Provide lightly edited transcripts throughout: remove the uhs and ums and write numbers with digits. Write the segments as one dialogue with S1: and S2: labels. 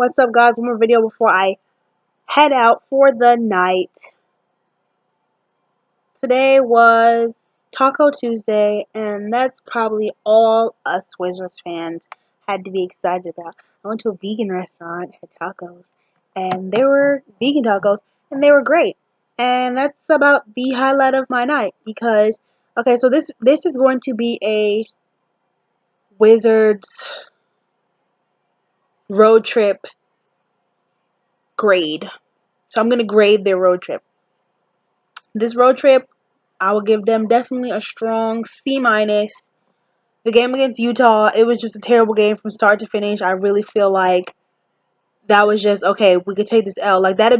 S1: What's up, guys? One more video before I head out for the night. Today was Taco Tuesday, and that's probably all us Wizards fans had to be excited about. I went to a vegan restaurant, had tacos, and they were vegan tacos, and they were great. And that's about the highlight of my night because, okay, so this is going to be a Wizards road trip grade. So I'm going to grade their road trip. This road trip, I will give them definitely a strong C-. The game against Utah, it was just a terrible game from start to finish. I really feel like that was just, okay, we could take this L. Like, that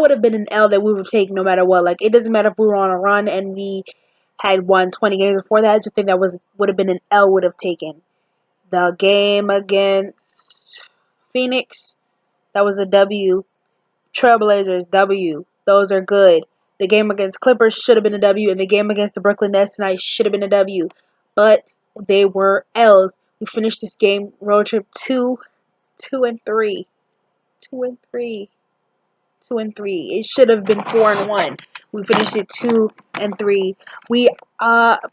S1: would have been an L that we would take no matter what. Like, it doesn't matter if we were on a run and we had won 20 games before that. I just think that would have been an L would have taken. The game against Phoenix, that was a W. Trailblazers, W. Those are good. The game against Clippers should have been a W, and the game against the Brooklyn Nets tonight should have been a W. But they were L's. We finished this game road trip 2-3. 2-3. 2-3. It should have been 4-1. We finished it 2-3. We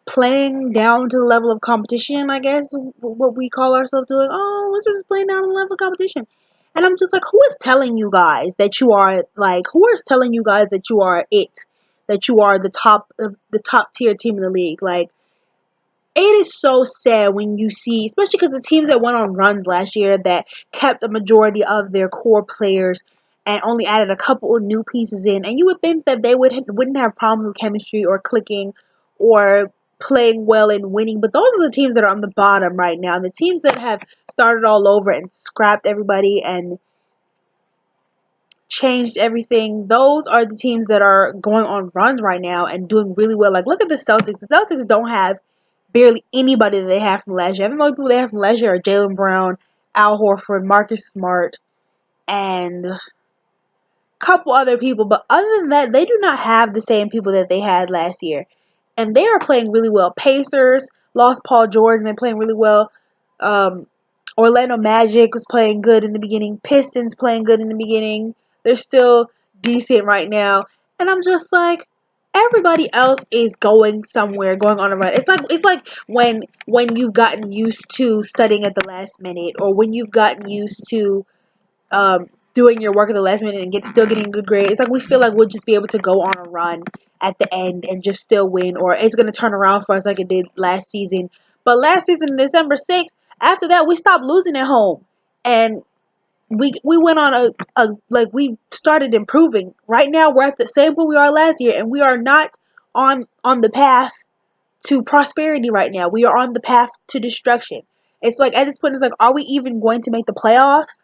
S1: playing down to the level of competition, I guess, what we call ourselves doing. Oh, let's just playing down to the level of competition. And I'm just like, who is telling you guys that you are who is telling you guys that you are it, that you are the top tier team in the league? Like, it is so sad when you see, especially because the teams that went on runs last year that kept a majority of their core players and only added a couple of new pieces in, and you would think that they wouldn't have problems with chemistry or clicking or playing well and winning, but those are the teams that are on the bottom right now. And the teams that have started all over and scrapped everybody and changed everything, those are the teams that are going on runs right now and doing really well. Like, look at the Celtics. The Celtics don't have barely anybody that they have from last year. I think the only people they have from last year are Jaylen Brown, Al Horford, Marcus Smart, and a couple other people. But other than that, they do not have the same people that they had last year. And they are playing really well. Pacers lost Paul George, and they're playing really well. Orlando Magic was playing good in the beginning. Pistons playing good in the beginning. They're still decent right now. And I'm just like, everybody else is going somewhere, going on a run. It's like when you've gotten used to studying at the last minute, or when you've gotten used to doing your work at the last minute and still getting a good grade. It's like we feel like we'll just be able to go on a run at the end and just still win, or it's going to turn around for us like it did last season. But last season, December 6th, after that, we stopped losing at home. And we went on we started improving. Right now, we're at the same point we are last year, and we are not on the path to prosperity right now. We are on the path to destruction. It's like, at this point, it's like, are we even going to make the playoffs?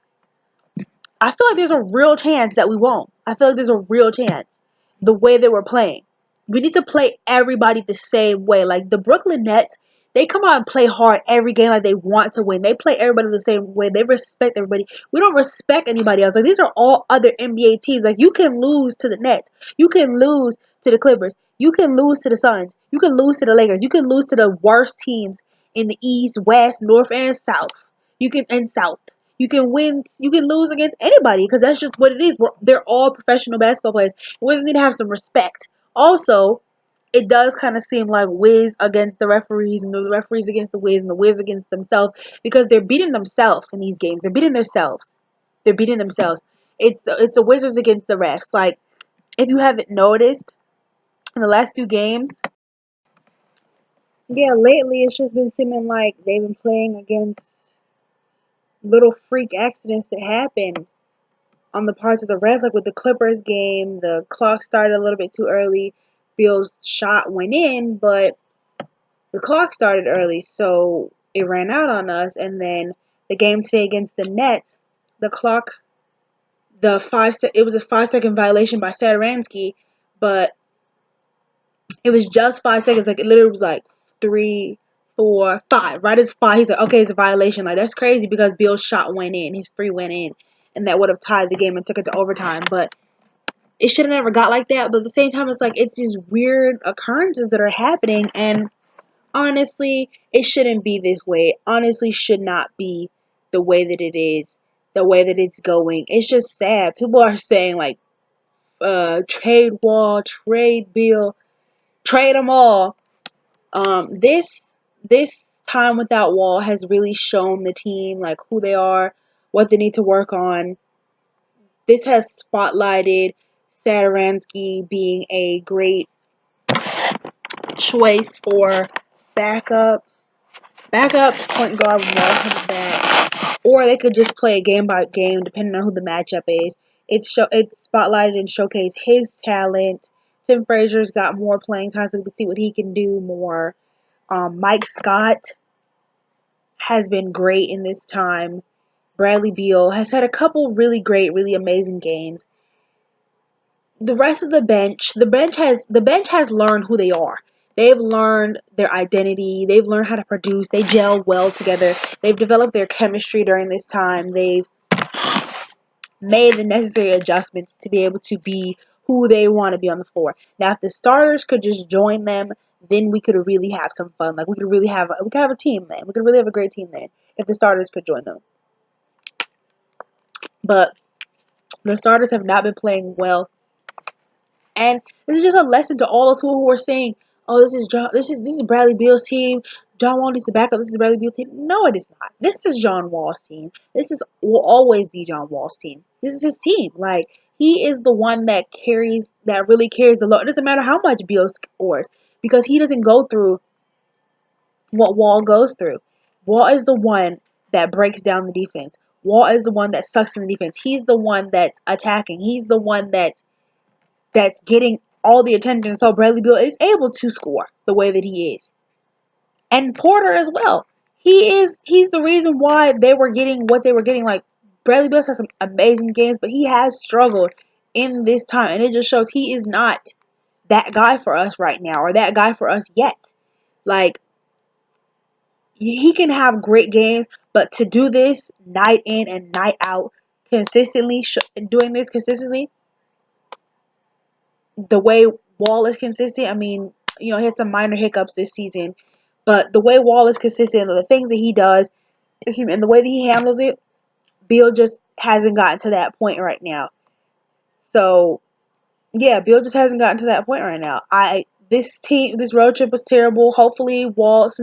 S1: I feel like there's a real chance that we won't. I feel like there's a real chance. The way that we're playing. We need to play everybody the same way. Like, the Brooklyn Nets, they come out and play hard every game like they want to win. They play everybody the same way. They respect everybody. We don't respect anybody else. Like, these are all other NBA teams. Like, you can lose to the Nets. You can lose to the Clippers. You can lose to the Suns. You can lose to the Lakers. You can lose to the worst teams in the East, West, North, and South. South. You can win. You can lose against anybody because that's just what it is. They're all professional basketball players. We just need to have some respect. Also, it does kind of seem like Wiz against the referees and the referees against the Wiz and the Wiz against themselves, because they're beating themselves in these games. They're beating themselves. They're beating themselves. It's the Wizards against the refs. Like, if you haven't noticed, in the last few games, yeah, lately it's just been seeming like they've been playing against little freak accidents that happen on the parts of the refs. Like with the Clippers game, the clock started a little bit too early. Bill's shot went in, but the clock started early, so it ran out on us. And then the game today against the Nets, the clock, it was a 5-second violation by Satoransky, but it was just 5 seconds. Like, it literally was like 3, 4, 5. Right as 5, he's like, okay, it's a violation. Like, that's crazy because Bill's shot went in. His 3 went in. And that would have tied the game and took it to overtime. But it should have never got like that. But at the same time, it's like, it's these weird occurrences that are happening. And honestly, it shouldn't be this way. Honestly, should not be the way that it is. the way that it's going. It's just sad. People are saying like, trade Wall, trade Bill, trade them all. This time without Wall has really shown the team like who they are, what they need to work on. This has spotlighted Saturansky being a great choice for backup point guard with Wall coming back, or they could just play a game by game depending on who the matchup is. It's spotlighted and showcased his talent. Tim Frazier's got more playing time, so we can see what he can do more. Mike Scott has been great in this time. Bradley Beal has had a couple really great, really amazing games. The rest of the bench has learned who they are. They've learned their identity. They've learned how to produce. They gel well together. They've developed their chemistry during this time. They've made the necessary adjustments to be able to be who they want to be on the floor. Now, if the starters could just join them, then we could really have some fun. Like we could have a team then. We could really have a great team then if the starters could join them. But the starters have not been playing well. And this is just a lesson to all those who are saying, "Oh, this is Bradley Beal's team. John Wall needs to back up. This is Bradley Beal's team." No, it is not. This is John Wall's team. Will always be John Wall's team. This is his team. Like he is the one that really carries the load. It doesn't matter how much Beal scores because he doesn't go through what Wall goes through. Wall is the one that breaks down the defense. Wall is the one that sucks in the defense. He's the one that's attacking. He's the one that's getting all the attention. So Bradley Beal is able to score the way that he is. And Porter as well. He's the reason why they were getting what they were getting. Like Bradley Beal has some amazing games, but he has struggled in this time. And it just shows he is not that guy for us right now, or that guy for us yet. Like he can have great games, but to do this night in and night out consistently, doing this consistently, the way Wall is consistent, I mean, he had some minor hiccups this season, but the way Wall is consistent, the things that he does, and the way that he handles it, Beal just hasn't gotten to that point right now. So, yeah, Beal just hasn't gotten to that point right now. This road trip was terrible. Hopefully Wall's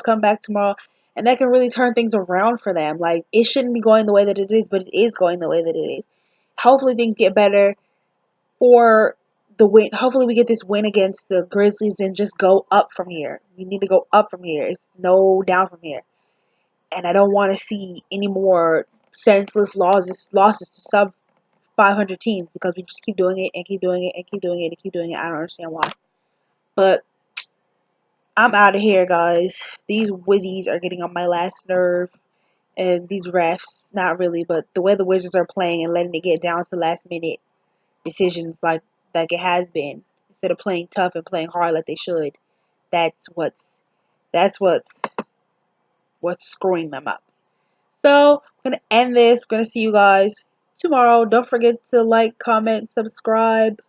S1: come back tomorrow, and that can really turn things around for them. Like, it shouldn't be going the way that it is, but it is going the way that it is. Hopefully things get better for the win. Hopefully we get this win against the Grizzlies and just go up from here. We need to go up from here. It's no down from here. And I don't want to see any more senseless losses to sub 500 teams because we just keep doing it and keep doing it and keep doing it and keep doing it. I don't understand why. But I'm out of here, guys. These Wizzies are getting on my last nerve. And these refs, not really, but the way the Wizards are playing and letting it get down to last minute decisions like it has been, instead of playing tough and playing hard like they should. That's what's screwing them up. So I'm gonna end this. Gonna see you guys tomorrow. Don't forget to like, comment, subscribe.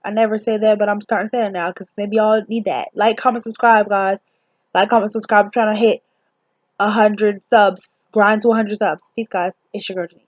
S1: I never say that, but I'm starting to say it now because maybe y'all need that. Like, comment, subscribe, guys. Like, comment, subscribe. I'm trying to hit 100 subs. Grind to 100 subs. Peace, guys. It's your girl, Janine.